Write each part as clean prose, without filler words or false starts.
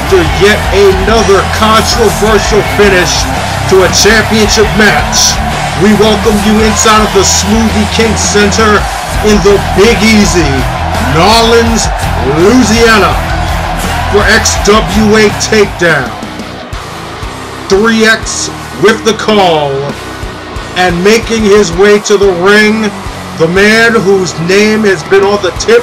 after yet another controversial finish to a championship match, we welcome you inside of the Smoothie King Center in the Big Easy, Nolens, Louisiana, for XWA TakeDown. 3X with the call, and making his way to the ring, the man whose name has been on the tip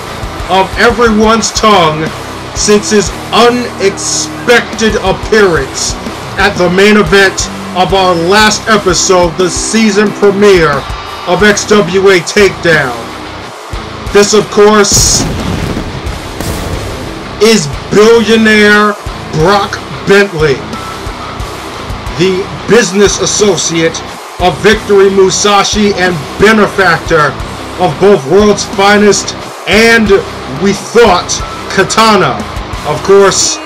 of everyone's tongue since his unexpected appearance at the main event of our last episode, the season premiere of XWA TakeDown. This, of course, is billionaire Brock Bentley, the business associate of Victory Musashi and benefactor of both World's Finest and, we thought, Katana. Of course,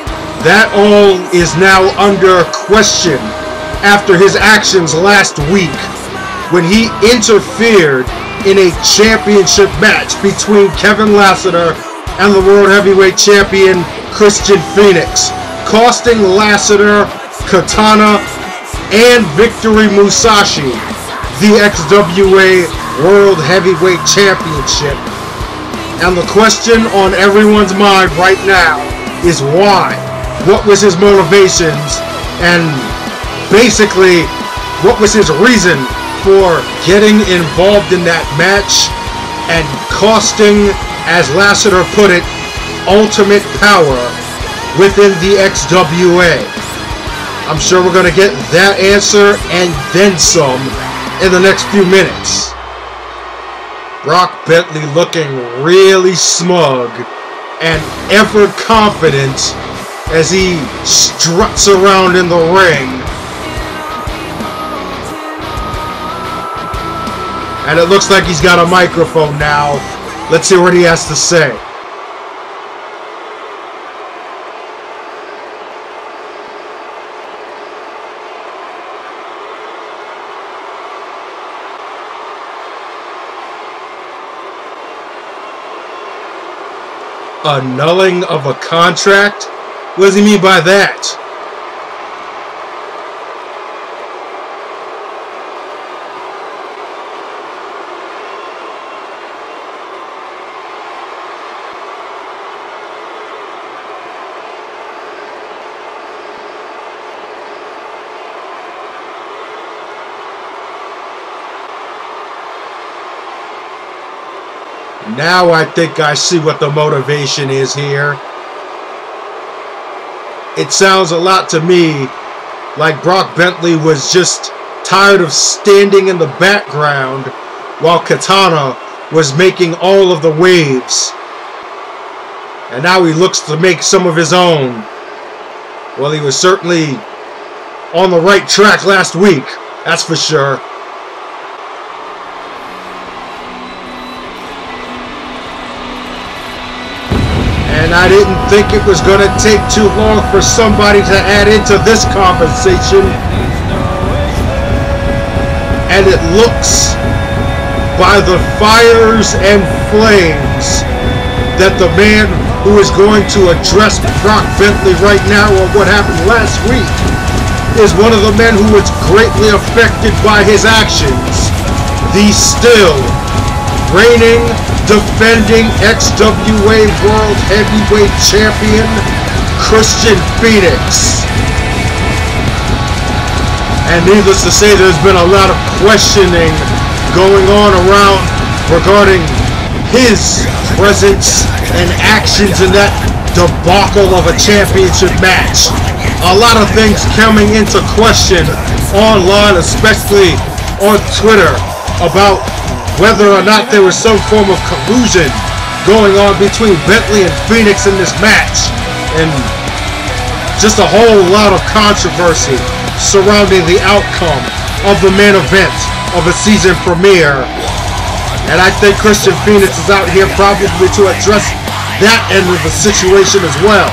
that all is now under question after his actions last week when he interfered in a championship match between Kevin Lassiter and the World Heavyweight Champion Krystian Fenix, costing Lassiter, Katana, and Victory Musashi the XWA World Heavyweight Championship. And the question on everyone's mind right now is why? What was his motivations? And basically, what was his reason for getting involved in that match and costing, as Lassiter put it, ultimate power within the XWA? I'm sure we're going to get that answer and then some in the next few minutes. Brock Bentley looking really smug and ever confident as he struts around in the ring. And it looks like he's got a microphone now. Let's see what he has to say. Annulling of a contract? What does he mean by that? Now I think I see what the motivation is here. It sounds a lot to me like Brock Bentley was just tired of standing in the background while Katana was making all of the waves. And now he looks to make some of his own. Well, he was certainly on the right track last week, that's for sure. And I didn't think it was going to take too long for somebody to add into this conversation. And it looks, by the fires and flames, that the man who is going to address Brock Bentley right now on what happened last week is one of the men who was greatly affected by his actions. The still reigning, defending XWA World Heavyweight Champion, Krystian Fenix. And needless to say, there's been a lot of questioning going on around regarding his presence and actions in that debacle of a championship match. A lot of things coming into question online, especially on Twitter, about whether or not there was some form of collusion going on between Bentley and Fenix in this match. And just a whole lot of controversy surrounding the outcome of the main event of a season premiere. And I think Krystian Fenix is out here probably to address that end of the situation as well.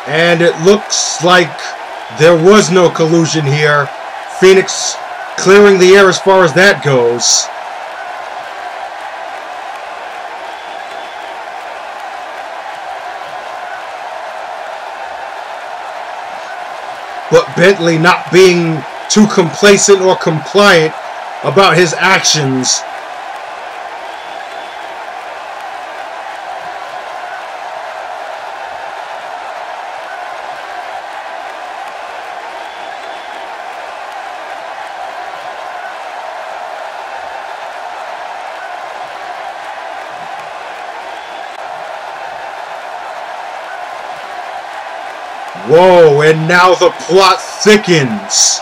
And it looks like there was no collusion here. Fenix clearing the air as far as that goes. But Bentley not being too complacent or compliant about his actions. Whoa, and now the plot thickens.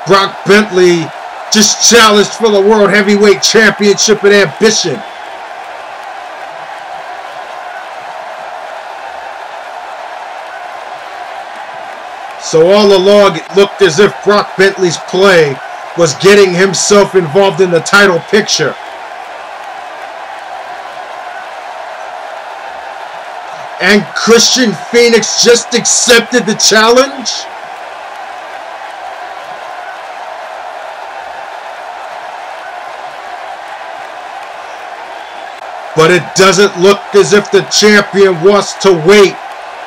Brock Bentley just challenged for the World Heavyweight Championship and ambition. So all along it looked as if Brock Bentley's play was getting himself involved in the title picture. And Krystian Fenix just accepted the challenge? But it doesn't look as if the champion wants to wait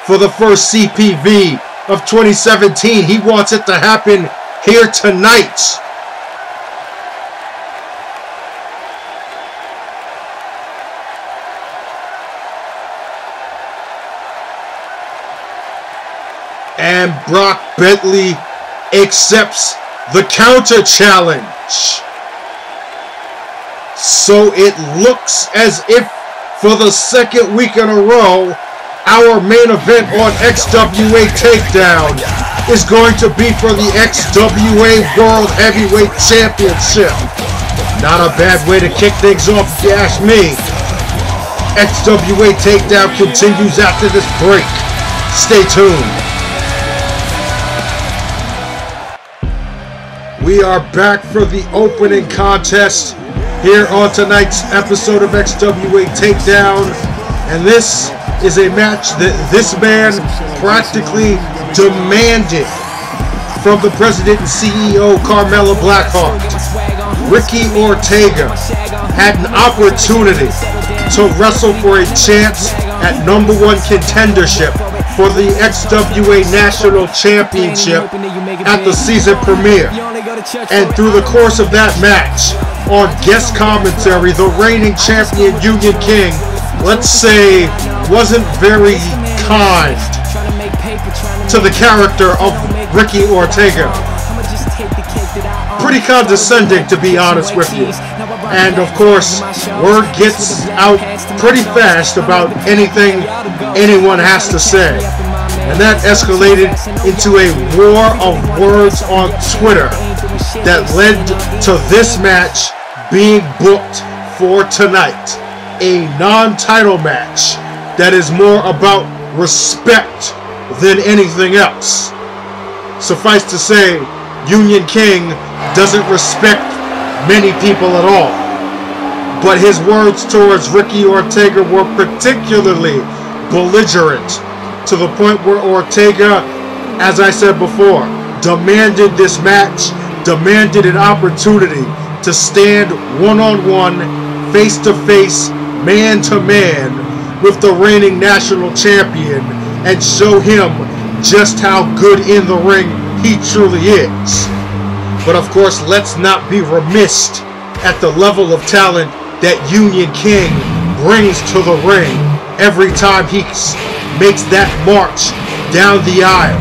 for the first CPV of 2017. He wants it to happen here tonight. And Brock Bentley accepts the counter challenge. So it looks as if for the second week in a row, our main event on XWA TakeDown is going to be for the XWA World Heavyweight Championship. Not a bad way to kick things off if you ask me. XWA TakeDown continues after this break. Stay tuned. We are back for the opening contest here on tonight's episode of XWA TakeDown. And this is a match that this man practically demanded from the president and CEO, Carmella Blackheart. Ricky Ortega had an opportunity to wrestle for a chance at #1 contendership for the XWA National Championship at the season premiere. And through the course of that match, on guest commentary, the reigning champion Union King, let's say, wasn't very kind to the character of Ricky Ortega. Pretty condescending, to be honest with you. And of course, word gets out pretty fast about anything anyone has to say. And that escalated into a war of words on Twitter that led to this match being booked for tonight. A non-title match that is more about respect than anything else. Suffice to say, Union King doesn't respect many people at all. But his words towards Ricky Ortega were particularly belligerent, to the point where Ortega, as I said before, demanded this match, demanded an opportunity to stand one-on-one, face-to-face, man-to-man with the reigning national champion and show him just how good in the ring he truly is. But of course, let's not be remiss at the level of talent that Union King brings to the ring every time he makes that march down the aisle.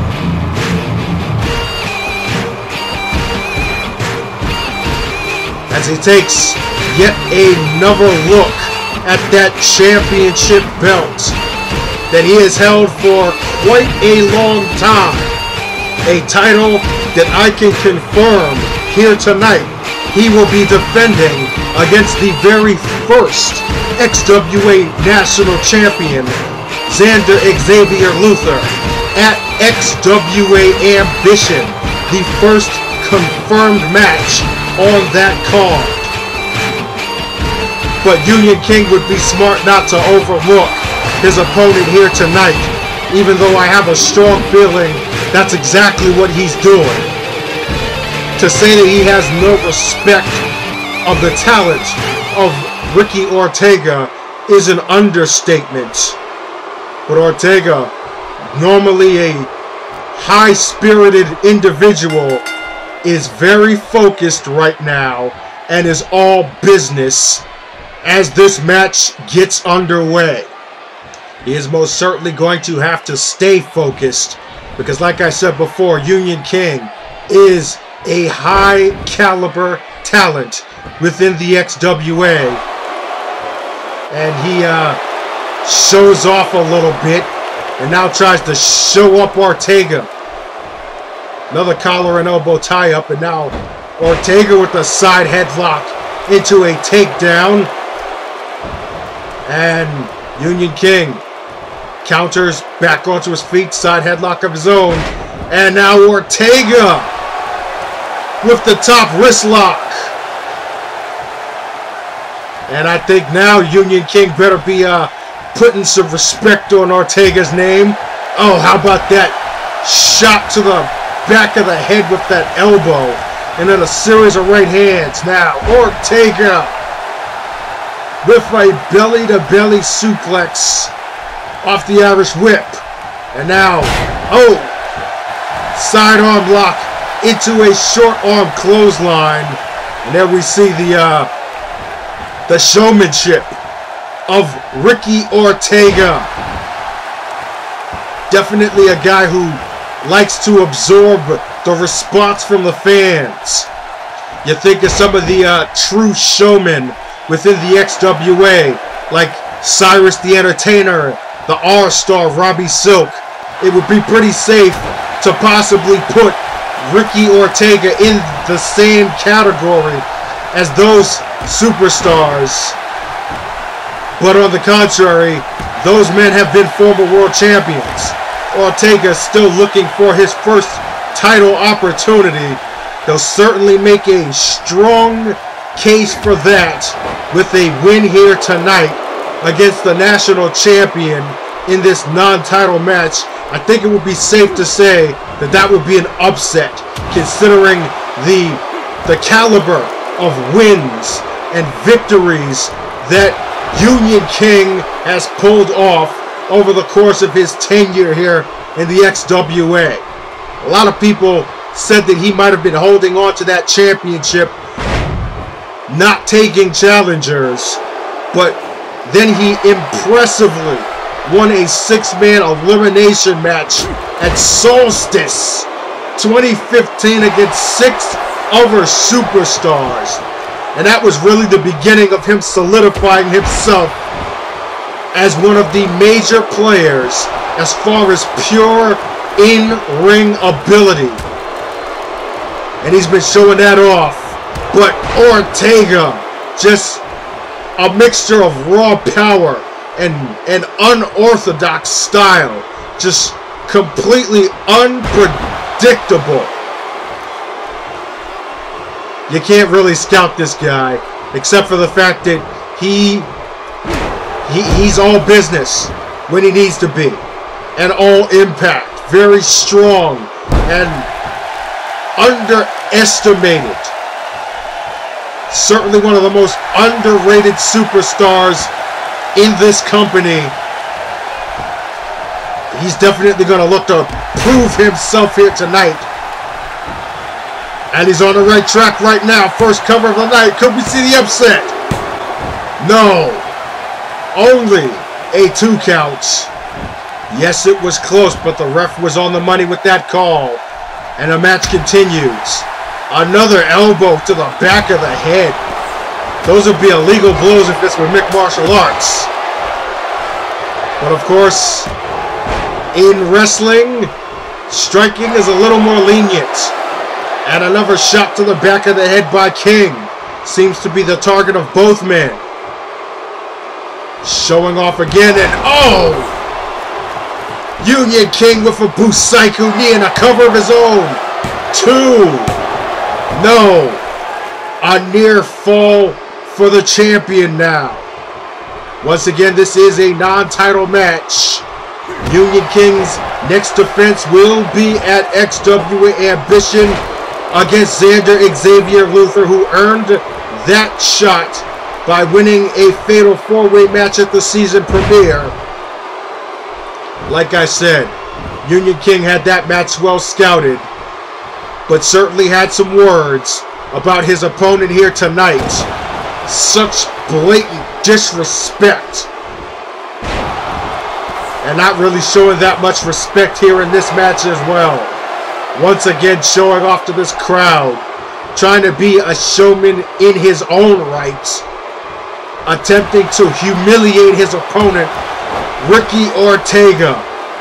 As he takes yet another look at that championship belt that he has held for quite a long time. A title that I can confirm here tonight he will be defending against the very first XWA National Champion, Xander Xavier Luther, at XWA Ambition, the first confirmed match on that card. But Union King would be smart not to overlook his opponent here tonight, even though I have a strong feeling that's exactly what he's doing. To say that he has no respect of the talent of Ricky Ortega is an understatement. But Ortega, normally a high-spirited individual, is very focused right now and is all business as this match gets underway. He is most certainly going to have to stay focused because, like I said before, Union King is a high-caliber talent within the XWA. And he shows off a little bit and now tries to show up Ortega. Another collar and elbow tie-up, and now Ortega with the side headlock into a takedown. And Union King counters back onto his feet, side headlock of his own. And now Ortega with the top wrist lock. And I think now Union King better be putting some respect on Ortega's name. Oh, how about that shot to the back of the head with that elbow. And then a series of right hands. Now Ortega with a belly-to-belly suplex off the Irish whip. And now, oh, sidearm lock into a short arm clothesline. And there we see the showmanship of Ricky Ortega. Definitely a guy who likes to absorb the response from the fans. You think of some of the true showmen within the XWA, like Syrus the Entertainer, the R-Star Robbie Silk. It would be pretty safe to possibly put Ricky Ortega in the same category as those superstars. But on the contrary, those men have been former world champions. Ortega still looking for his first title opportunity. He'll certainly make a strong case for that with a win here tonight against the national champion in this non-title match. I think it would be safe to say that that would be an upset, considering the caliber of wins and victories that Union King has pulled off over the course of his tenure here in the XWA. A lot of people said that he might have been holding on to that championship, not taking challengers, but then he impressively won a 6-man elimination match at Solstice 2015 against 6 other superstars. And that was really the beginning of him solidifying himself as one of the major players as far as pure in-ring ability. And he's been showing that off. But Ortega, just a mixture of raw power and an unorthodox style. Just completely unpredictable. You can't really scout this guy, except for the fact that he's all business when he needs to be, and all impact. Very strong and underestimated. Certainly one of the most underrated superstars in this company. He's definitely going to look to prove himself here tonight. And he's on the right track right now. First cover of the night. Could we see the upset? No. Only a 2 count. Yes, it was close, but the ref was on the money with that call. And the match continues. Another elbow to the back of the head. Those would be illegal blows if this were mixed martial arts. But of course, in wrestling, striking is a little more lenient. And another shot to the back of the head by King. Seems to be the target of both men. Showing off again, and oh! Union King with a Busaiku knee and a cover of his own. 2. No. A near fall for the champion now. Once again, this is a non-title match. Union King's next defense will be at XWA Ambition against Xander Xavier Luther, who earned that shot by winning a fatal 4-way match at the season premiere. Like I said, Union King had that match well scouted, but certainly had some words about his opponent here tonight. Such blatant disrespect. And not really showing that much respect here in this match as well. Once again showing off to this crowd. Trying to be a showman in his own right. Attempting to humiliate his opponent, Ricky Ortega.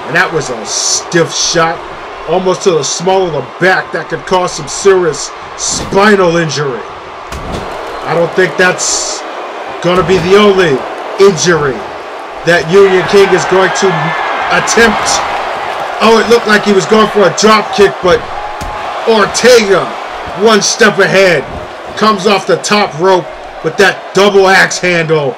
And that was a stiff shot. Almost to the small of the back that could cause some serious spinal injury. I don't think that's going to be the only injury that Union King is going to attempt. Oh, it looked like he was going for a drop kick, but Ortega, one step ahead, comes off the top rope with that double axe handle.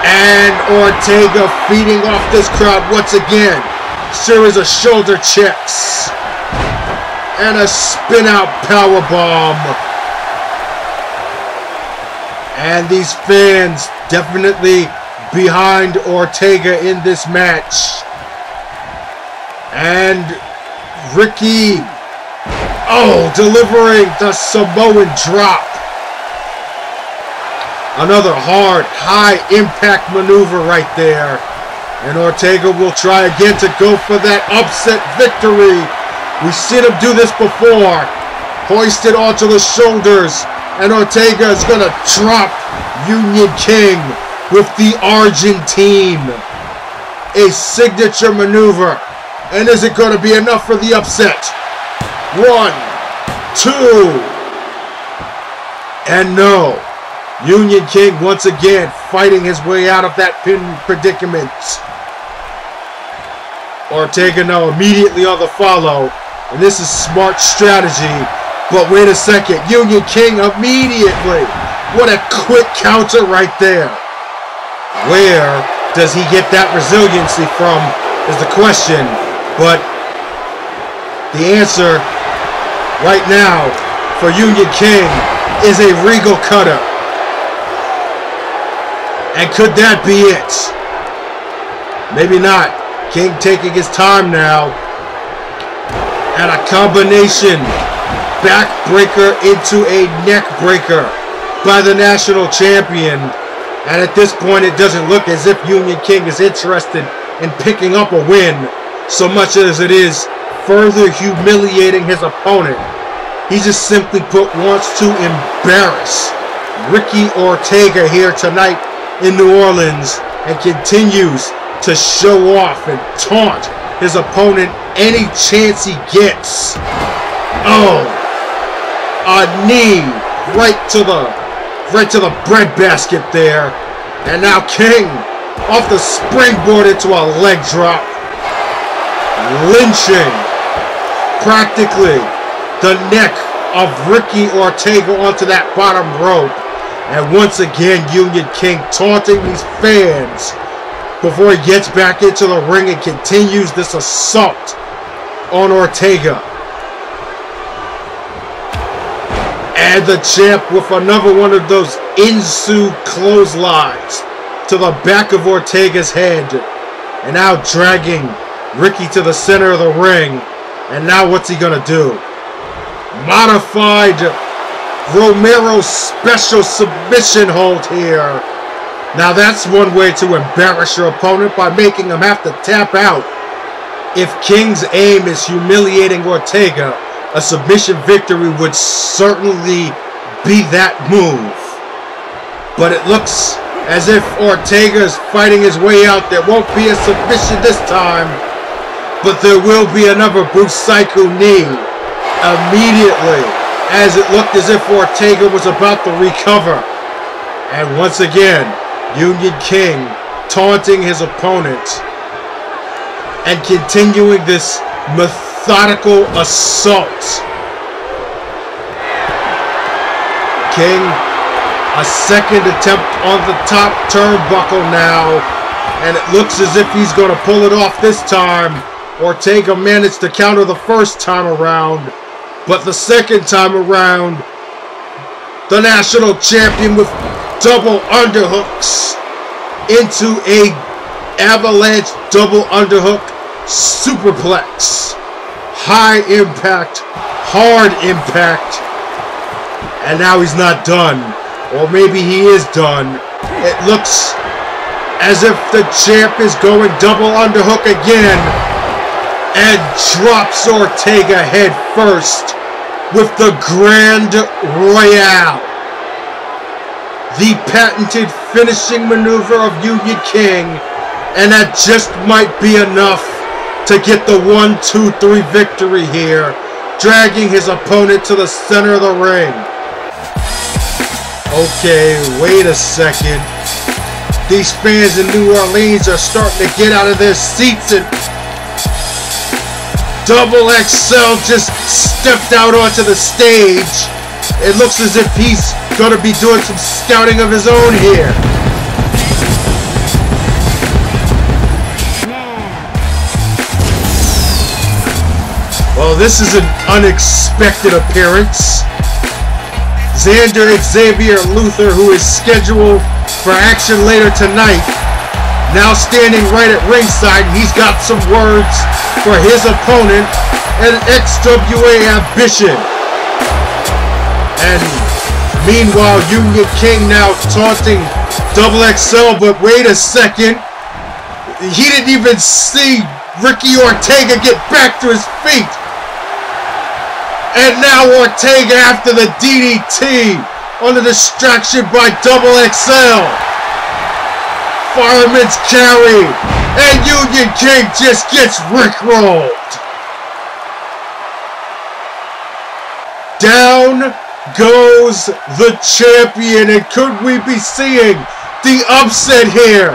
And Ortega feeding off this crowd once again. Series of shoulder checks. And a spin out powerbomb. And these fans definitely behind Ortega in this match. And Ricky, delivering the Samoan drop. Another hard, high impact maneuver right there. And Ortega will try again to go for that upset victory. We've seen him do this before. Hoisted onto the shoulders. And Ortega is going to drop Union King with the Argentine. A signature maneuver. And is it going to be enough for the upset? 1, 2. And no. Union King once again fighting his way out of that pin predicament. Ortega now immediately on the follow. And this is smart strategy. But wait a second, Union King immediately. What a quick counter right there. Where does he get that resiliency from is the question. But the answer right now for Union King is a regal cutter. And could that be it? Maybe not. King taking his time now. And a combination backbreaker into a neck breaker by the national champion. And at this point, it doesn't look as if Union King is interested in picking up a win so much as it is further humiliating his opponent. He just simply put wants to embarrass Ricky Ortega here tonight in New Orleans and continues to show off and taunt his opponent any chance he gets. A knee right to the breadbasket there. And now King off the springboard into a leg drop. Lynching practically the neck of Ricky Ortega onto that bottom rope. And once again, Union King taunting these fans before he gets back into the ring and continues this assault on Ortega. And the champ with another one of those Insu clotheslines to the back of Ortega's head. And now dragging Ricky to the center of the ring. And now what's he going to do? Modified Romero special submission hold here. Now that's one way to embarrass your opponent, by making him have to tap out. If King's aim is humiliating Ortega, a submission victory would certainly be that move. But it looks as if Ortega is fighting his way out. There won't be a submission this time, but there will be another Busaiku knee immediately, as it looked as if Ortega was about to recover. And once again, Union King taunting his opponent and continuing this methodical assault. King, a second attempt on the top turnbuckle now. And it looks as if he's going to pull it off this time. Ortega managed to counter the first time around. But the second time around, the national champion with double underhooks into a avalanche double underhook superplex. High impact, hard impact. And now he's not done. Or maybe he is done. It looks as if the champ is going double underhook again. And drops Ortega head first with the Grand Royale. The patented finishing maneuver of Union King. And that just might be enough to get the 1-2-3 victory here. Dragging his opponent to the center of the ring. Okay, wait a second. These fans in New Orleans are starting to get out of their seats, and Double XL just stepped out onto the stage. It looks as if he's going to be doing some scouting of his own here. Well, this is an unexpected appearance. Xavier Luther, who is scheduled for action later tonight, now standing right at ringside. He's got some words for his opponent and XWA Ambition. And meanwhile, Union King now taunting Double XL, but wait a second. He didn't even see Ricky Ortega get back to his feet. And now Ortega after the DDT on the distraction by Double XL. Fireman's carry. And Union King just gets rickrolled. Down goes the champion. And could we be seeing the upset here?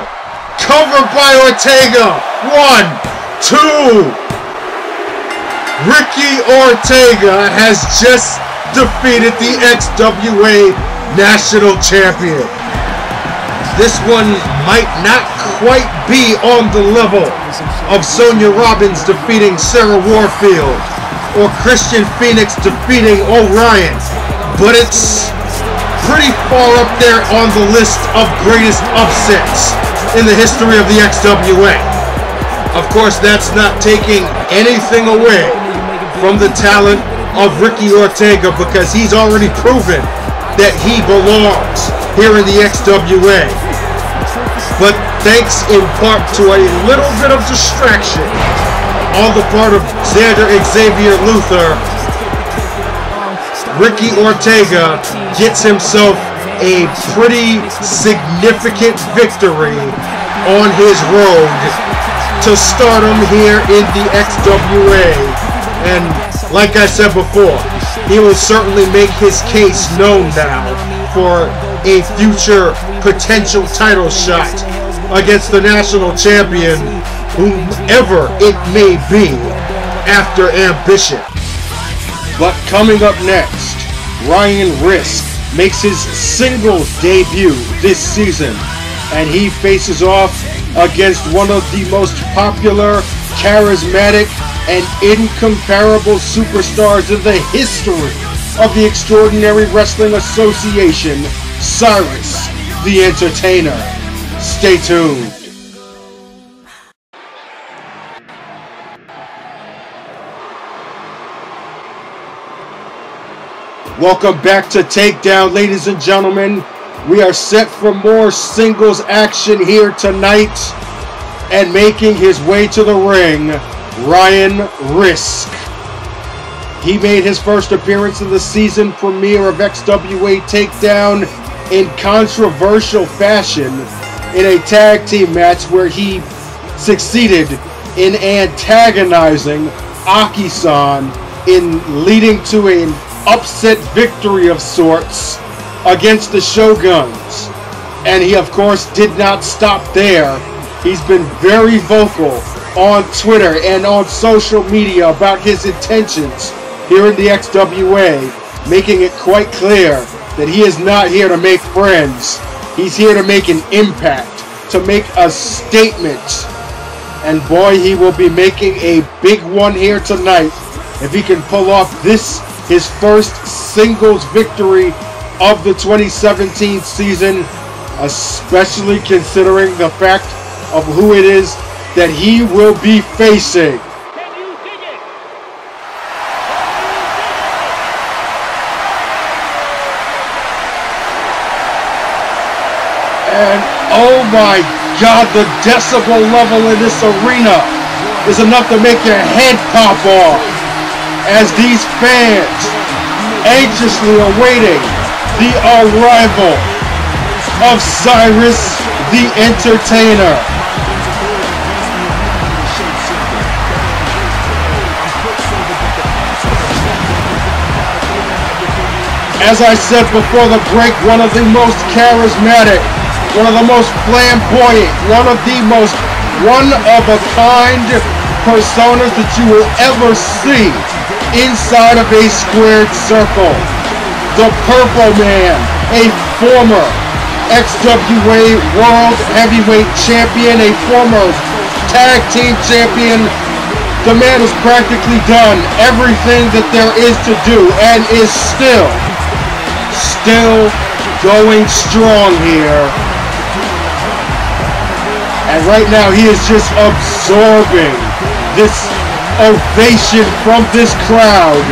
Covered by Ortega. 1, 2. Ricky Ortega has just defeated the XWA National Champion. This one might not quite be on the level of Sonya Robbins defeating Sarah Warfield or Krystian Fenix defeating Orion, but it's pretty far up there on the list of greatest upsets in the history of the XWA. Of course, that's not taking anything away from the talent of Ricky Ortega, because he's already proven that he belongs here in the XWA. But thanks in part to a little bit of distraction on the part of Xavier Luther, Ricky Ortega gets himself a pretty significant victory on his road to stardom here in the XWA. And like I said before, he will certainly make his case known now for a future potential title shot against the national champion, whomever it may be, after Ambition. But coming up next, Ryan Risk makes his singles debut this season, and he faces off against one of the most popular, charismatic, and incomparable superstars in the history of the Extraordinary Wrestling Association, Syrus, the Entertainer. Stay tuned. Welcome back to Takedown, ladies and gentlemen. We are set for more singles action here tonight. And making his way to the ring, Ryan Risk. He made his first appearance in the season premiere of XWA Takedown in controversial fashion in a tag team match where he succeeded in antagonizing Aki-san in leading to an upset victory of sorts against the Shoguns. And he, of course, did not stop there. He's been very vocal on Twitter and on social media about his intentions here in the XWA, making it quite clear that he is not here to make friends. He's here to make an impact to make a statement. And boy, he will be making a big one here tonight if he can pull off this, his first singles victory of the 2017 season, especially considering the fact of who it is that he will be facing. And oh my God, the decibel level in this arena is enough to make your head pop off as these fans anxiously awaiting the arrival of Syrus the Entertainer. As I said before the break, one of the most charismatic, one of the most flamboyant, one of the most one-of-a-kind personas that you will ever see inside of a squared circle. The Purple Man, a former XWA World Heavyweight Champion, a former Tag Team Champion. The man has practically done everything that there is to do and is still going strong here. And right now he is just absorbing this ovation from this crowd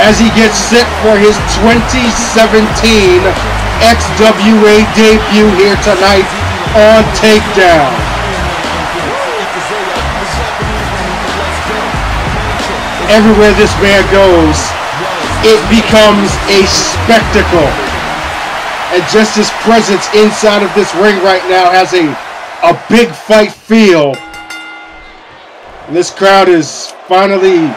as he gets set for his 2017 XWA debut here tonight on Takedown. Everywhere this man goes, it becomes a spectacle. And just his presence inside of this ring right now has a big fight feel. And this crowd is finally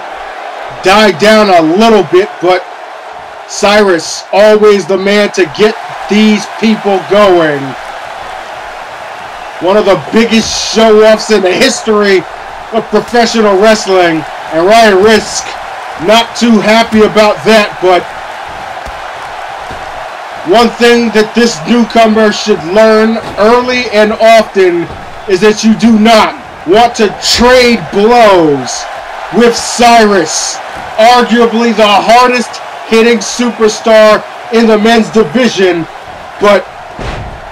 died down a little bit, but Syrus, always the man to get these people going. One of the biggest show-offs in the history of professional wrestling. And Ryan Risk, not too happy about that, but one thing that this newcomer should learn early and often is that you do not want to trade blows with Syrus, arguably the hardest hitting superstar in the men's division. But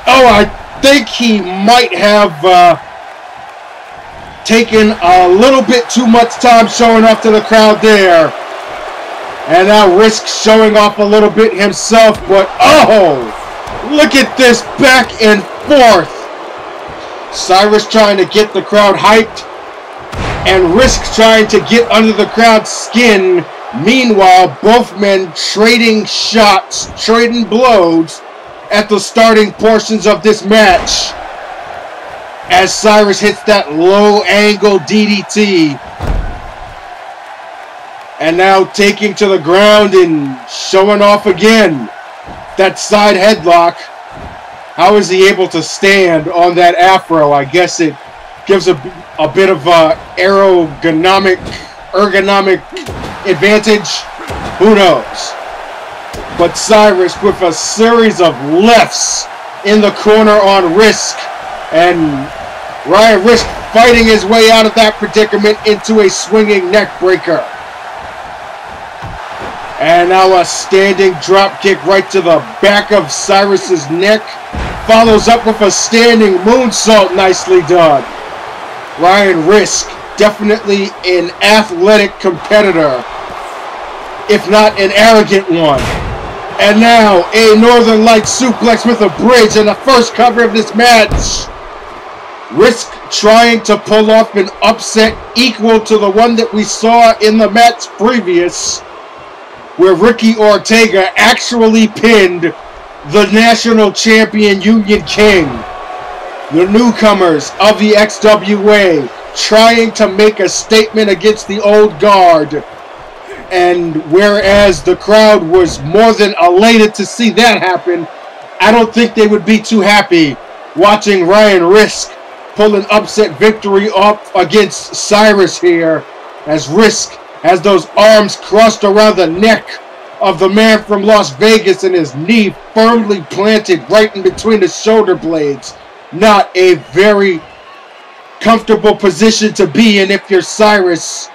I think he might have taken a little bit too much time showing off to the crowd there. And now Risk showing off a little bit himself, but look at this back and forth. Syrus trying to get the crowd hyped, and Risk trying to get under the crowd's skin. Meanwhile, both men trading shots, trading blows at the starting portions of this match. As Syrus hits that low angle DDT. And now taking to the ground and showing off again. That side headlock. How is he able to stand on that afro? I guess it gives a bit of ergonomic advantage. Who knows? But Syrus with a series of lefts in the corner on Risk. And Ryan Risk fighting his way out of that predicament into a swinging neck breaker. And now a standing drop kick right to the back of Syrus's neck. Follows up with a standing moonsault. Nicely done. Ryan Risk, definitely an athletic competitor, if not an arrogant one. And now a Northern Lights suplex with a bridge and the first cover of this match. Risk trying to pull off an upset equal to the one that we saw in the match previous, where Ricky Ortega actually pinned the national champion Union King. The newcomers of the XWA trying to make a statement against the old guard. And whereas the crowd was more than elated to see that happen, I don't think they would be too happy watching Ryan Risk pull an upset victory up against Syrus here, as Risk has those arms crossed around the neck of the man from Las Vegas and his knee firmly planted right in between the shoulder blades. not a very comfortable position to be in if you're Syrus.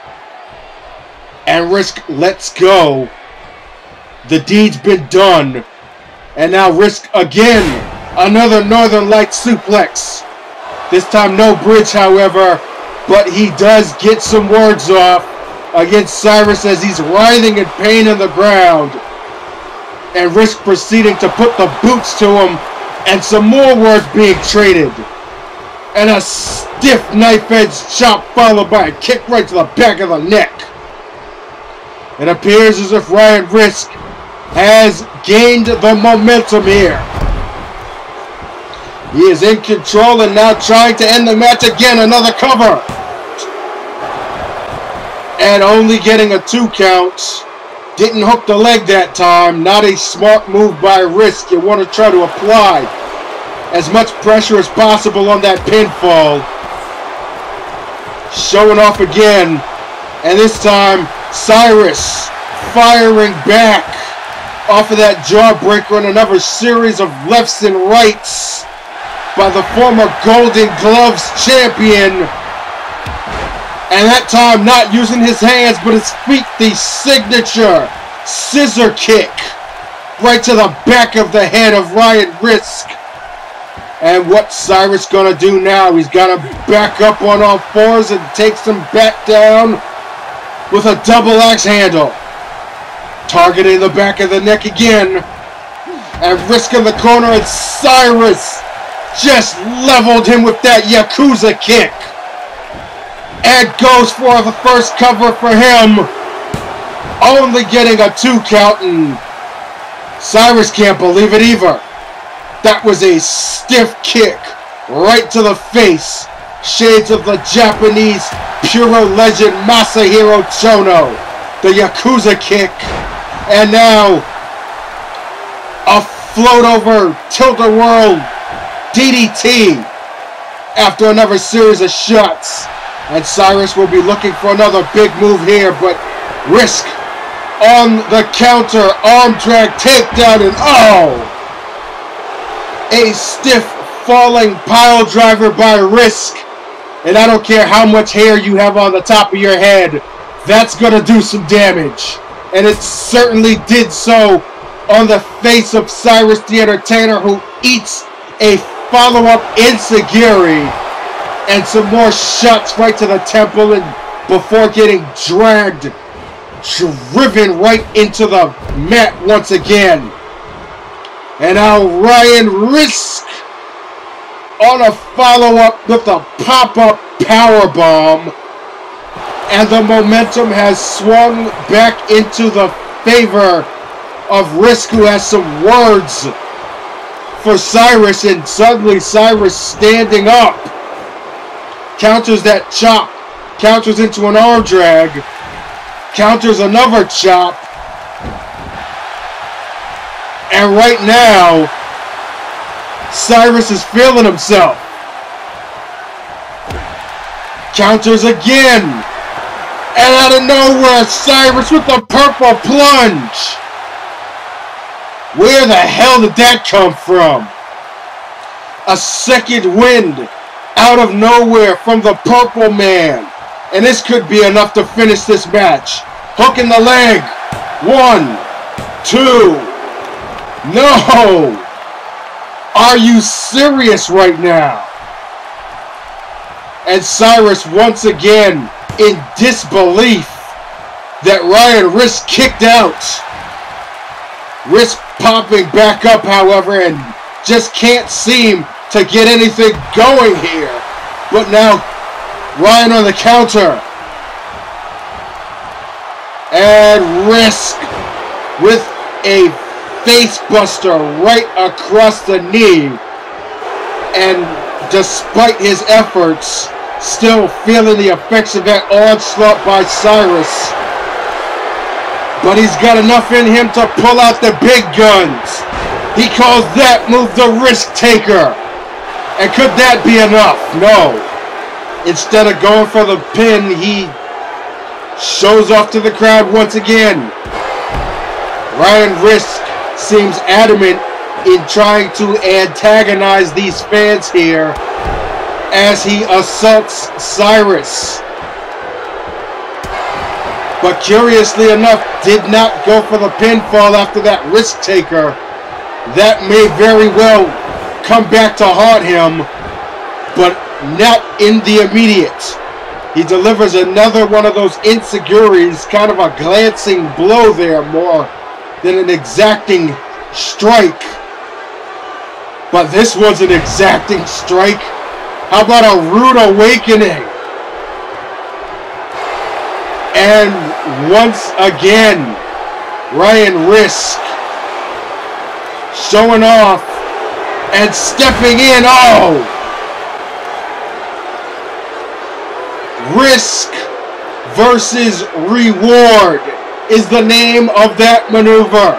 And Risk lets go. The deed's been done. And now Risk again. Another Northern Light suplex. This time no bridge, however. But he does get some words off against Syrus as he's writhing in pain on the ground. And Risk proceeding to put the boots to him. And some more words being traded. And a stiff knife-edge chop followed by a kick right to the back of the neck. It appears as if Ryan Risk has gained the momentum here. He is in control and now trying to end the match again. Another cover. And only getting a 2 count. Didn't hook the leg that time. Not a smart move by Risk. You want to try to apply as much pressure as possible on that pinfall. Showing off again. And this time, Syrus firing back off of that jawbreaker and another series of lefts and rights by the former Golden Gloves champion. And that time not using his hands but his feet, the signature scissor kick right to the back of the head of Ryan Risk. And what's Syrus gonna do now? He's gonna back up on all fours and takes him back down with a double axe handle. Targeting the back of the neck again. And Risk in the corner, and Syrus just leveled him with that Yakuza kick. And goes for the first cover for him. Only getting a 2 count, and Syrus can't believe it either. That was a stiff kick right to the face. Shades of the Japanese Puro legend Masahiro Chono. The Yakuza kick. And now a float over tilt-a-whirl DDT after another series of shots. And Syrus will be looking for another big move here, but Risk on the counter, arm drag, takedown, and oh! A stiff falling pile driver by Risk. And I don't care how much hair you have on the top of your head, that's gonna do some damage. And it certainly did so on the face of Syrus the Entertainer, who eats a follow-up enziguri and some more shots right to the temple, and before getting dragged, driven right into the mat once again. And now Ryan Risk on a follow-up with a pop-up powerbomb. And the momentum has swung back into the favor of Risk, who has some words for Syrus. And suddenly Syrus standing up. Counters that chop. Counters into an arm drag. Counters another chop. And right now, Syrus is feeling himself. Counters again. And out of nowhere, Syrus with the purple plunge. Where the hell did that come from? A second wind out of nowhere from the purple man. And this could be enough to finish this match. Hook in the leg. 1, 2. No! Are you serious right now? And Syrus once again in disbelief that Ryan Risk kicked out. Risk popping back up, however, and just can't seem to get anything going here. But now Ryan on the counter. And Risk with a face buster right across the knee. And despite his efforts, still feeling the effects of that onslaught by Syrus. But he's got enough in him to pull out the big guns. He calls that move the Risk Taker. And could that be enough? No. Instead of going for the pin, he shows off to the crowd once again. Ryan Risk seems adamant in trying to antagonize these fans here as he assaults Syrus. But curiously enough, did not go for the pinfall after that risk taker. That may very well come back to haunt him, but not in the immediate. He delivers another one of those insecurities, kind of a glancing blow there more than an exacting strike. But this was an exacting strike. How about a rude awakening? And once again, Ryan Risk showing off and stepping in. Oh! Risk versus Reward is the name of that maneuver.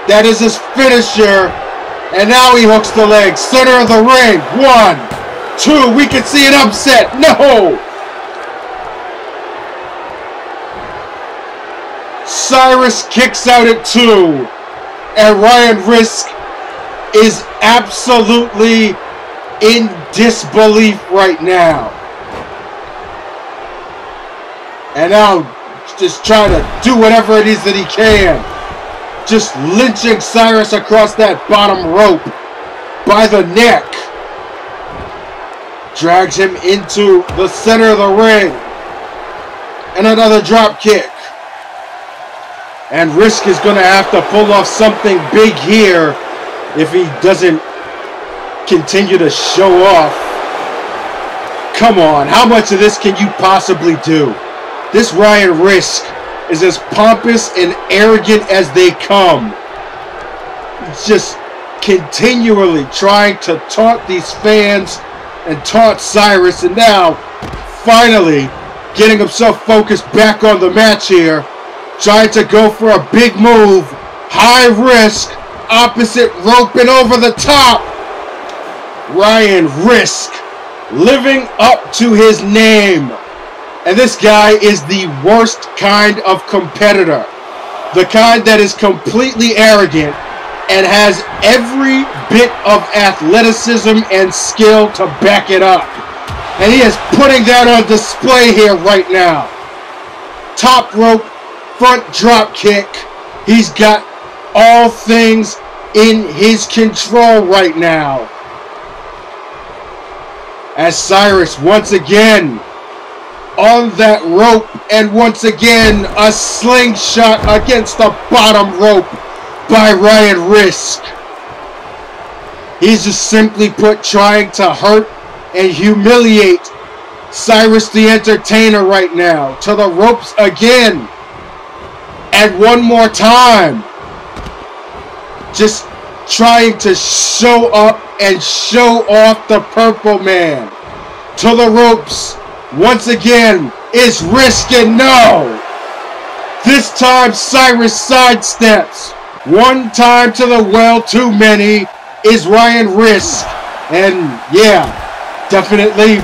That is his finisher. And now he hooks the leg. Center of the ring. 1, 2. We can see an upset. No! Syrus kicks out at 2. And Ryan Risk is absolutely in disbelief right now. And now just trying to do whatever it is that he can. Just lynching Syrus across that bottom rope by the neck. Drags him into the center of the ring. And another drop kick. And Risk is going to have to pull off something big here if he doesn't continue to show off. Come on, how much of this can you possibly do? This Ryan Risk is as pompous and arrogant as they come. He's just continually trying to taunt these fans and taunt Syrus, and now finally getting himself focused back on the match here, trying to go for a big move, high risk, opposite rope and over the top. Ryan Risk living up to his name. And this guy is the worst kind of competitor. The kind that is completely arrogant and has every bit of athleticism and skill to back it up. And he is putting that on display here right now. Top rope, front drop kick. He's got all things in his control right now. As Syrus once again on that rope, and once again a slingshot against the bottom rope by Ryan Risk. He's just simply put trying to hurt and humiliate Syrus the Entertainer right now. To the ropes again. And one more time. Just trying to show up and show off the Purple Man. To the ropes. Once again, is Risk, and no! This time, Syrus sidesteps. One time to the well, too many, is Ryan Risk. And yeah, definitely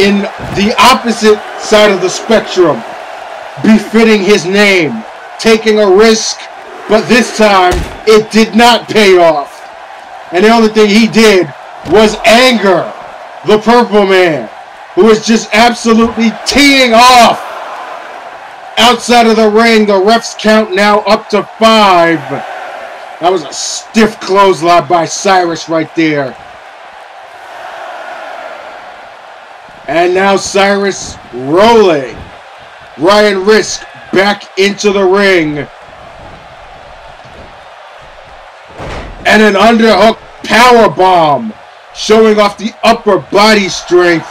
in the opposite side of the spectrum. Befitting his name. Taking a risk, but this time, it did not pay off. And the only thing he did was anger the Purple Man, who is just absolutely teeing off outside of the ring. The refs count now up to 5. That was a stiff clothesline by Syrus right there. And now Syrus rolling Ryan Risk back into the ring. And an underhook powerbomb, showing off the upper body strength.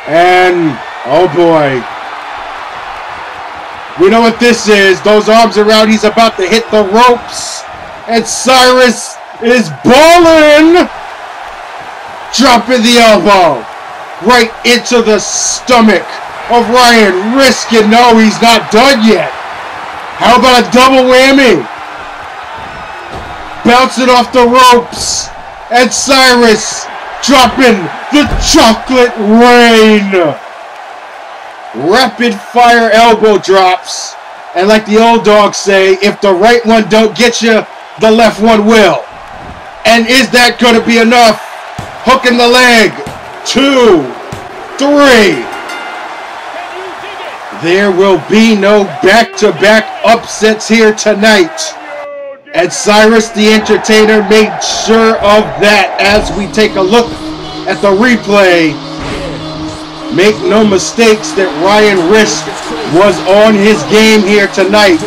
And, oh boy. We know what this is. Those arms around, he's about to hit the ropes. And Syrus is balling. Dropping the elbow right into the stomach of Ryan Risk. And no, he's not done yet. How about a double whammy? Bouncing off the ropes. And Syrus dropping the chocolate rain. Rapid fire elbow drops. And like the old dogs say, if the right one don't get you, The left one will. And is that going to be enough? Hook in the leg. 2, 3. There will be no back-to-back upsets here tonight. And Syrus the Entertainer made sure of that as we take a look at the replay. Make no mistakes that Ryan Risk was on his game here tonight.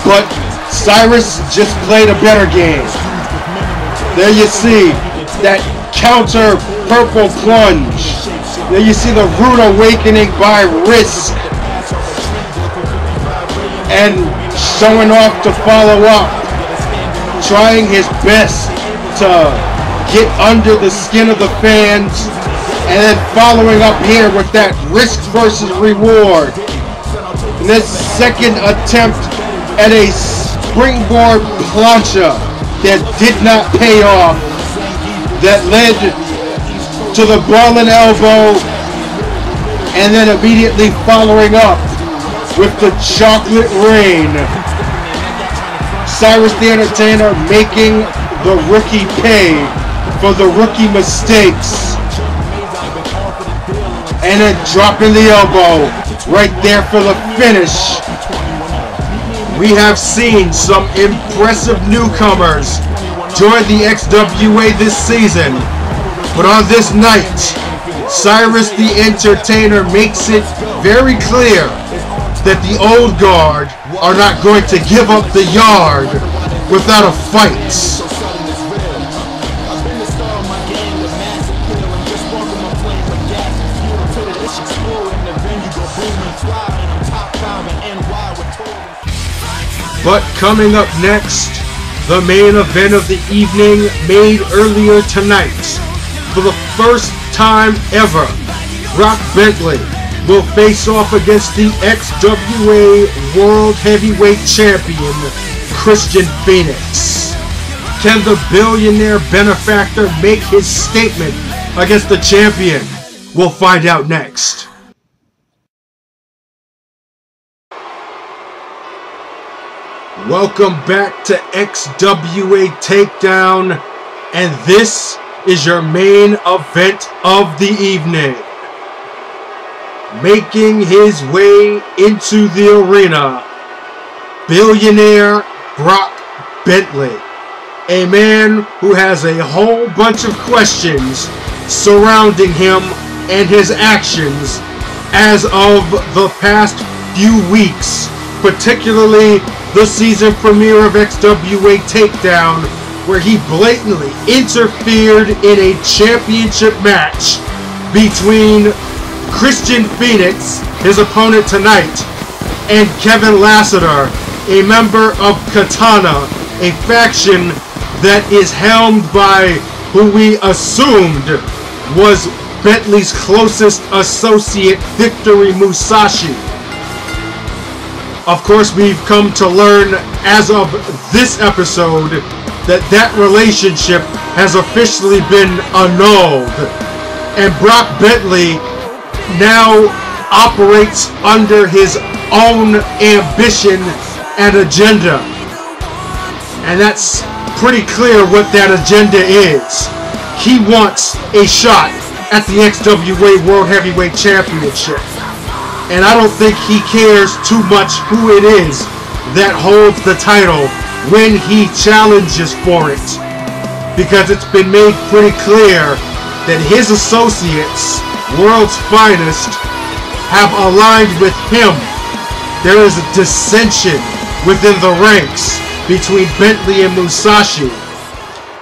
But Syrus just played a better game. There you see that counter purple plunge. There you see the rude awakening by Risk. And showing off to follow up. Trying his best to get under the skin of the fans. And then following up here with that risk versus reward. And this second attempt at a springboard plancha that did not pay off. That led to the ball and elbow. And then immediately following up with the chocolate rain. Syrus the Entertainer making the rookie pay for the rookie mistakes. And then dropping the elbow right there for the finish. We have seen some impressive newcomers join the XWA this season. But on this night, Syrus the Entertainer makes it very clear that the old guard are not going to give up the yard without a fight. But coming up next, the main event of the evening made earlier tonight. For the first time ever, Brock Bentley will face off against the XWA World Heavyweight Champion, Krystian Fenix. Can the billionaire benefactor make his statement against the champion? We'll find out next. Welcome back to XWA TakeDown, and this is your main event of the evening. Making his way into the arena, billionaire Brock Bentley, a man who has a whole bunch of questions surrounding him and his actions as of the past few weeks, particularly the season premiere of XWA TakeDown, where he blatantly interfered in a championship match between Krystian Fenix, his opponent tonight, and Kevin Lassiter, a member of Katana, a faction that is helmed by who we assumed was Bentley's closest associate, Victory Musashi. Of course, we've come to learn as of this episode that relationship has officially been annulled. And Brock Bentley now operates under his own ambition and agenda. And that's pretty clear what that agenda is. He wants a shot at the XWA World Heavyweight Championship. And I don't think he cares too much who it is that holds the title when he challenges for it. Because it's been made pretty clear that his associates, World's Finest, have aligned with him. There is a dissension within the ranks between Bentley and Musashi.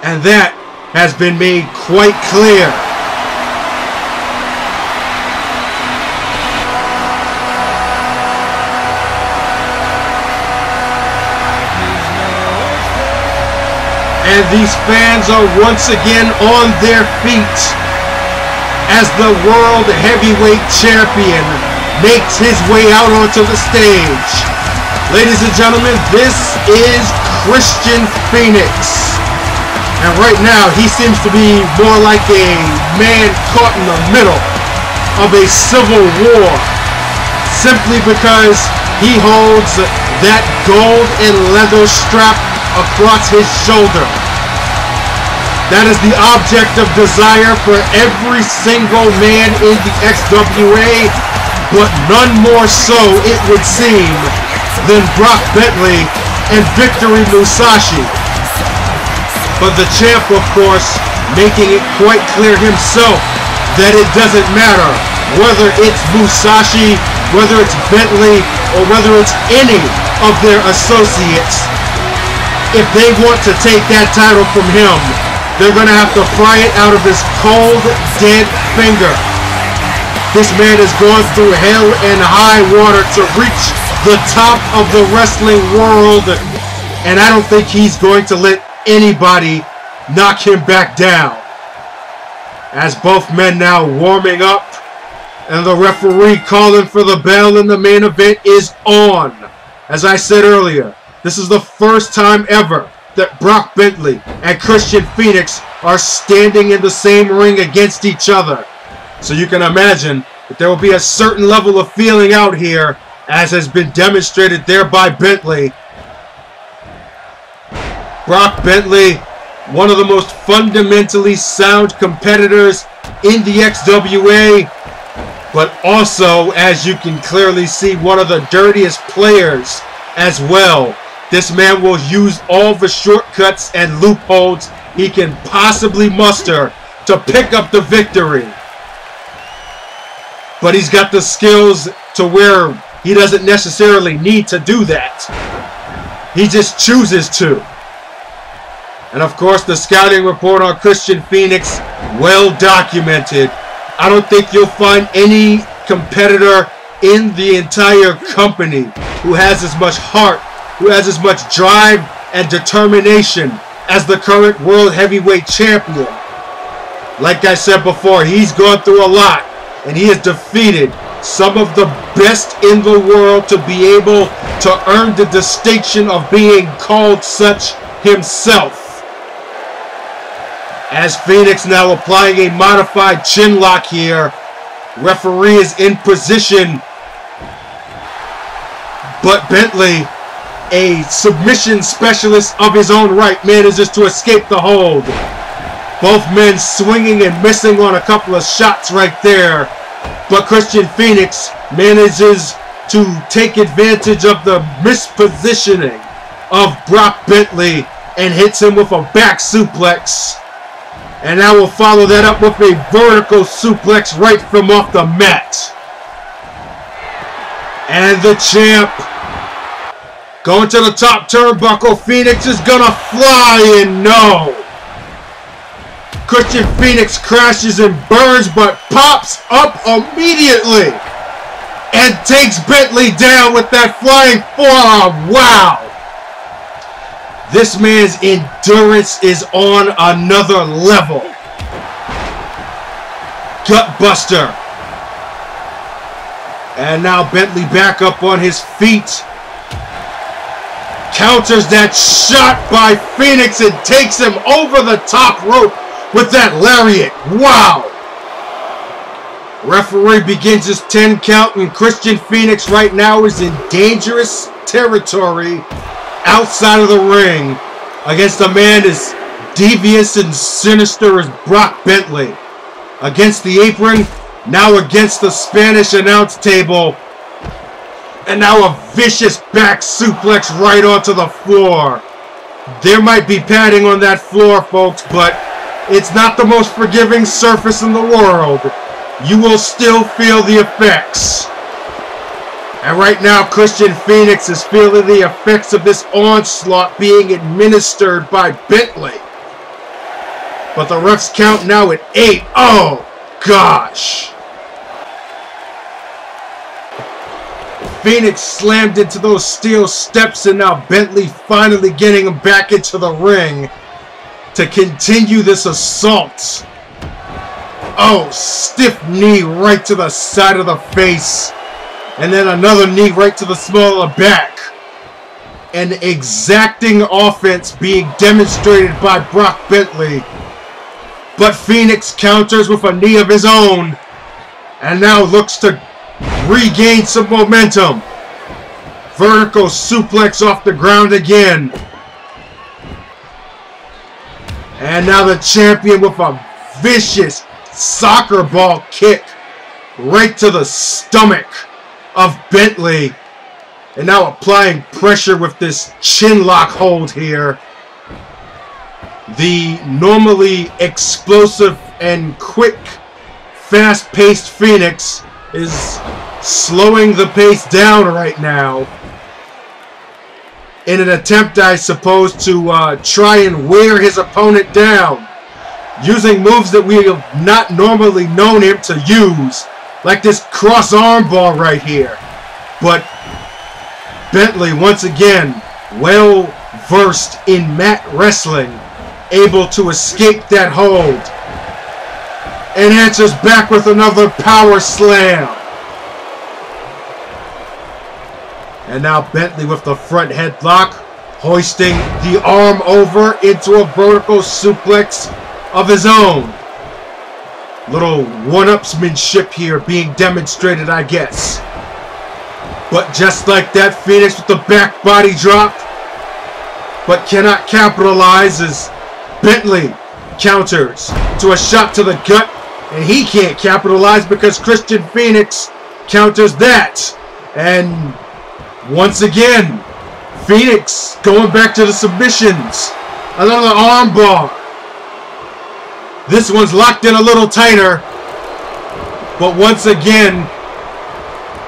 And that has been made quite clear. And these fans are once again on their feet as the World Heavyweight Champion makes his way out onto the stage. Ladies and gentlemen, this is Krystian Fenix. And right now, he seems to be more like a man caught in the middle of a civil war. Simply because he holds that gold and leather strap across his shoulder. That is the object of desire for every single man in the XWA, but none more so, it would seem, than Brock Bentley and Victory Musashi. But the champ, of course, making it quite clear himself that it doesn't matter whether it's Musashi, whether it's Bentley, or whether it's any of their associates. If they want to take that title from him, they're going to have to pry it out of his cold, dead finger. This man has gone through hell and high water to reach the top of the wrestling world, and I don't think he's going to let anybody knock him back down. As both men now warming up, and the referee calling for the bell in the main event is on. As I said earlier, this is the first time ever that Brock Bentley and Krystian Fenix are standing in the same ring against each other. So you can imagine that there will be a certain level of feeling out here, as has been demonstrated there by Bentley. Brock Bentley, one of the most fundamentally sound competitors in the XWA, but also, as you can clearly see, one of the dirtiest players as well. This man will use all the shortcuts and loopholes he can possibly muster to pick up the victory. But he's got the skills to where he doesn't necessarily need to do that. He just chooses to. And of course, the scouting report on Krystian Fenix, well documented. I don't think you'll find any competitor in the entire company who has as much heart, who has as much drive and determination as the current World Heavyweight Champion. Like I said before, he's gone through a lot, and he has defeated some of the best in the world to be able to earn the distinction of being called such himself. As Fenix now applying a modified chin lock here, referee is in position, but Bentley, a submission specialist of his own right, manages to escape the hold. Both men swinging and missing on a couple of shots right there, but Krystian Fenix manages to take advantage of the mispositioning of Brock Bentley and hits him with a back suplex. And now we'll follow that up with a vertical suplex right from off the mat. And the champ going to the top turnbuckle. Fenix is gonna fly, and no. Krystian Fenix crashes and burns, but pops up immediately and takes Bentley down with that flying forearm. Wow. This man's endurance is on another level. Gutbuster. And now Bentley back up on his feet. Counters that shot by Fenix and takes him over the top rope with that lariat. Wow. Referee begins his 10 count, and Krystian Fenix right now is in dangerous territory outside of the ring against a man as devious and sinister as Brock Bentley. Against the apron, now against the Spanish announce table, and now a vicious back suplex right onto the floor. There might be padding on that floor, folks, but it's not the most forgiving surface in the world. You will still feel the effects. And right now, Krystian Fenix is feeling the effects of this onslaught being administered by Bentley. But the refs count now at 8. Oh, gosh. Fenix slammed into those steel steps, and now Bentley finally getting him back into the ring to continue this assault. Oh, stiff knee right to the side of the face. And then another knee right to the small of the back. An exacting offense being demonstrated by Brock Bentley. But Fenix counters with a knee of his own. And now looks to regain some momentum. vertical suplex off the ground again. And now the champion with a vicious soccer ball kick right to the stomach of Bentley. And now applying pressure with this chin lock hold here. The normally explosive and quick, fast-paced Fenix is slowing the pace down right now in an attempt, I suppose, to try and wear his opponent down, using moves that we have not normally known him to use, like this cross arm bar right here. But Bentley, once again, well versed in mat wrestling, able to escape that hold, and answers back with another power slam. And now Bentley with the front headlock, hoisting the arm over into a vertical suplex of his own. Little one-upsmanship here being demonstrated, I guess. But just like that, Fenix with the back body drop, but cannot capitalize as Bentley counters to a shot to the gut, and he can't capitalize because Krystian Fenix counters that. And once again, Fenix going back to the submissions. Another arm bar. This one's locked in a little tighter. But once again,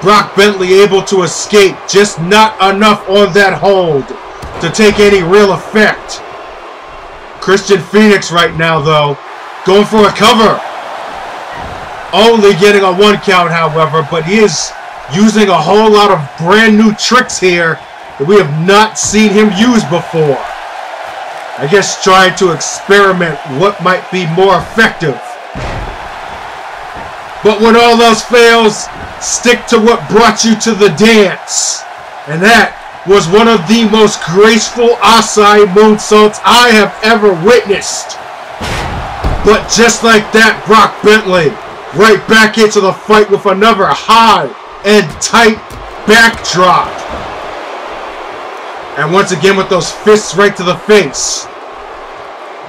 Brock Bentley able to escape. Just not enough on that hold to take any real effect. Krystian Fenix right now, though, going for a cover. Only getting a 1 count, however, but he is using a whole lot of brand new tricks here that we have not seen him use before. I guess trying to experiment what might be more effective. But when all else fails, stick to what brought you to the dance. And that was one of the most graceful Asai moonsaults I have ever witnessed. But just like that, Brock Bentley right back into the fight with another high and tight backdrop. And once again with those fists right to the face.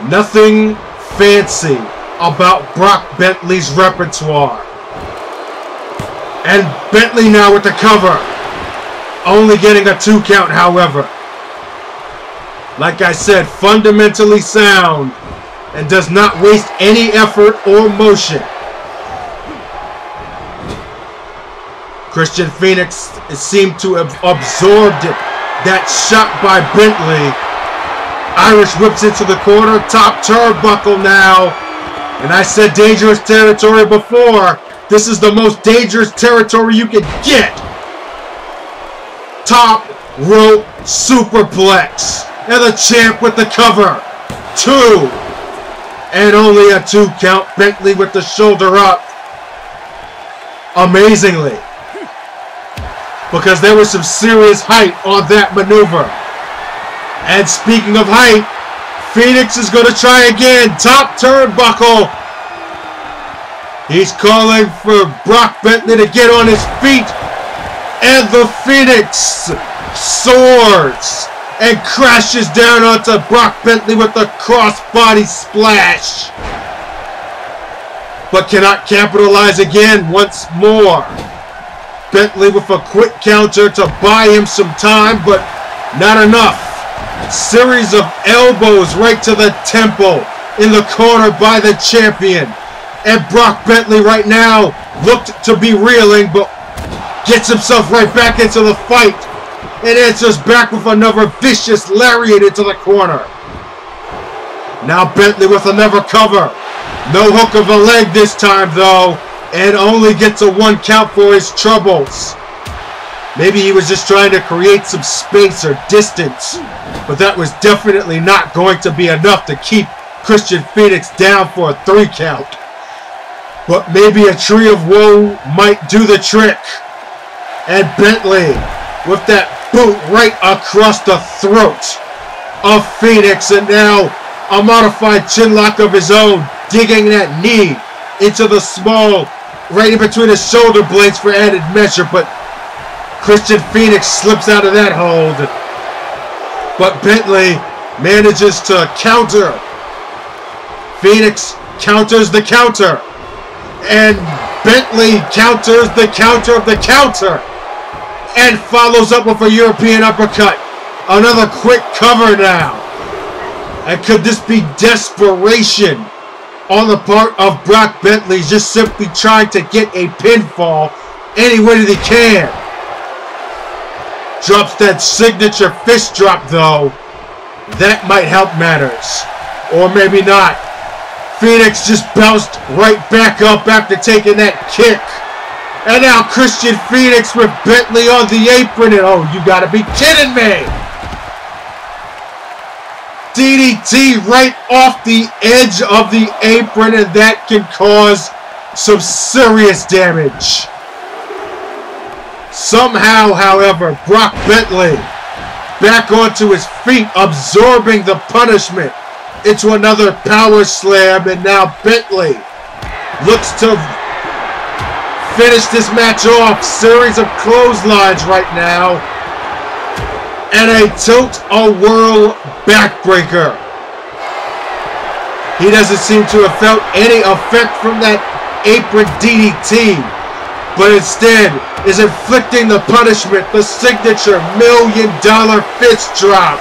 Nothing fancy about Brock Bentley's repertoire. And Bentley now with the cover. Only getting a 2 count, however. Like I said, fundamentally sound and does not waste any effort or motion. Krystian Fenix seemed to have absorbed that shot by Bentley. Irish whips into the corner, top turnbuckle now. And I said dangerous territory before. This is the most dangerous territory you can get. Top rope superplex. And the champ with the cover. 2. And only a 2 count. Bentley with the shoulder up. Amazingly. Because there was some serious height on that maneuver. And speaking of height, Fenix is going to try again. Top turnbuckle. He's calling for Brock Bentley to get on his feet. And the Fenix soars and crashes down onto Brock Bentley with a crossbody splash. But cannot capitalize again once more. Bentley with a quick counter to buy him some time, but not enough. Series of elbows right to the temple in the corner by the champion. And Brock Bentley right now looked to be reeling, but gets himself right back into the fight. And answers back with another vicious lariat into the corner. Now Bentley with another cover. No hook of a leg this time, though. And only gets a 1 count for his troubles. Maybe he was just trying to create some space or distance. But that was definitely not going to be enough to keep Krystian Fenix down for a 3 count. But maybe a tree of woe might do the trick. And Bentley with that boot right across the throat of Fenix. And now a modified chin lock of his own. Digging that knee into the small, right in between his shoulder blades for added measure. But Krystian Fenix slips out of that hold. But Bentley manages to counter. Fenix counters the counter. And Bentley counters the counter of the counter. And follows up with a European uppercut. Another quick cover now. And could this be desperation on the part of Brock Bentley, just simply trying to get a pinfall any way that he can? Drops that signature fist drop though. That might help matters. Or maybe not. Fenix just bounced right back up after taking that kick. And now Krystian Fenix with Bentley on the apron. And oh, you gotta be kidding me. DDT right off the edge of the apron, and that can cause some serious damage. Somehow, however, Brock Bentley back onto his feet, absorbing the punishment into another power slam, and now Bentley looks to finish this match off. Series of clotheslines right now. And a tilt-a-whirl backbreaker. He doesn't seem to have felt any effect from that apron DDT, but instead is inflicting the punishment, the signature $1 million fist drop.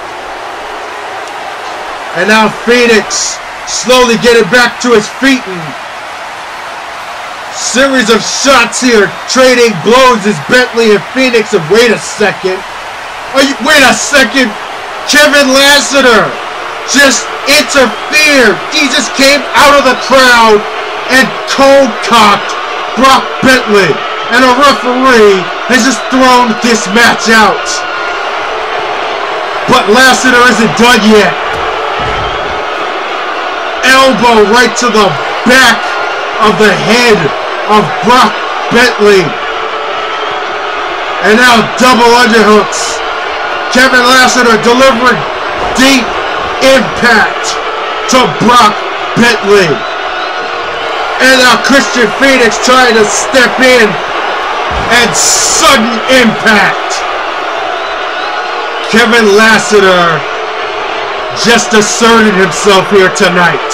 And now Fenix slowly getting back to his feet. And series of shots here, trading blows as Bentley and Fenix. And wait a second. Wait a second. Kevin Lassiter just interfered. He just came out of the crowd and cold-cocked Brock Bentley. And a referee has just thrown this match out. But Lassiter isn't done yet. Elbow right to the back of the head of Brock Bentley. And now double underhooks. Kevin Lassiter delivering deep impact to Brock Bentley. And now Krystian Fenix trying to step in and sudden impact. Kevin Lassiter just asserted himself here tonight.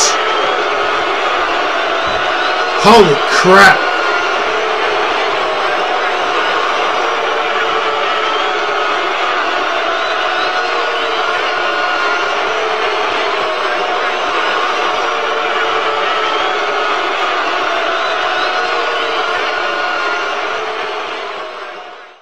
Holy crap.